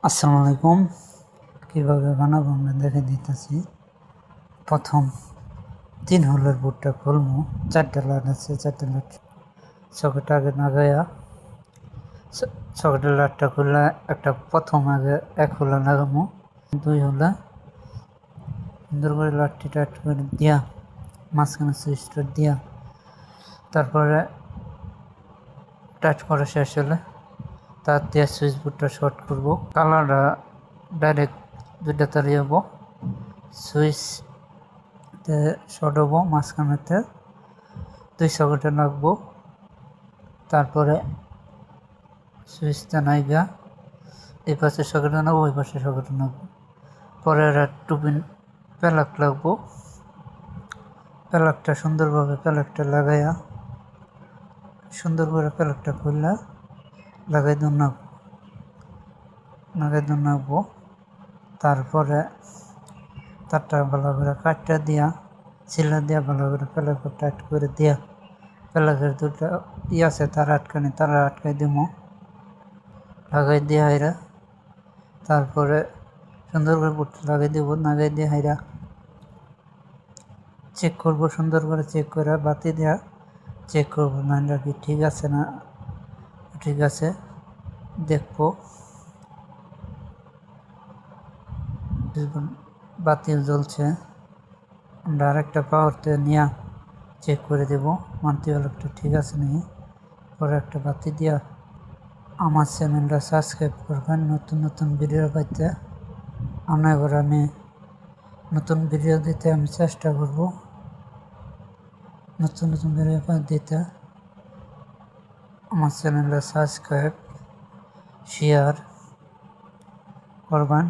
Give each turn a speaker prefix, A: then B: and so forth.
A: আসসালামু আলাইকুম। কীভাবে বানাবো আমরা দেখে দিতেছি। প্রথম 3 হোলের বোর্ডটা খুলবো। 4টা লাইট আছে, 4টা লাইট সকেট আগে লাগাইয়া সকেটের লাইটটা খুললে একটা প্রথম আগে 1 হোলে লাগাবো। 2 হোলে সুন্দর করে লাইটটি টাইট করে দিয়া মাঝখানে সুইচটা দিয়া তারপরে টাইট করা শেষ হলে তার দিয়ে সুইচ বোর্ডটা শর্ট করবো। কালারটা ডাইরেক্ট 2টা তারে যাবো, সুইচতে শর্ট হবো, মাঝখানেতে 2 সকেটে লাগবো। তারপরে সুইচটা নাইগা এই পাশে সকেটে নেবো, ওই পাশে সকেটে নেবো। পরে টুপিন প্যালাক লাগবো। প্যালাকটা সুন্দরভাবে প্যালাকটা লাগাইয়া সুন্দর করে প্যালাকটা খুললে লাগাই নাকবো। তারপরে তারটা ভালো করে কাটটা দিয়া সিলা দিয়া ভালো করে প্যালাকে টাইট করে দিয়া প্যালাকের 2টা আছে তারা আটকাই দিব, লাগাই দিয়ে হাইরা তারপরে সুন্দর করে বুট লাগাই দিব। লাগাই দিয়ে হাইরা চেক করব, সুন্দর করে চেক করে বাতি দেওয়া চেক করবো নাইনটা কি ঠিক আছে না ঠিক আছে দেখবো। বাতি জ্বলছে, আমরা আরেকটা পাওয়ারতে নিয়ে চেক করে দেব মাল্টিপ্লাগটা ঠিক আছে নাকি। পরে একটা বাতি দিয়া আমার চ্যানেলটা সাবস্ক্রাইব করবেন নতুন নতুন ভিডিও পাইতে। এবার আমি নতুন ভিডিও দিতে আমি চেষ্টা করব, নতুন নতুন ভিডিও দিতে। আমার চ্যানেলটা সাবস্ক্রাইব শেয়ার করবেন।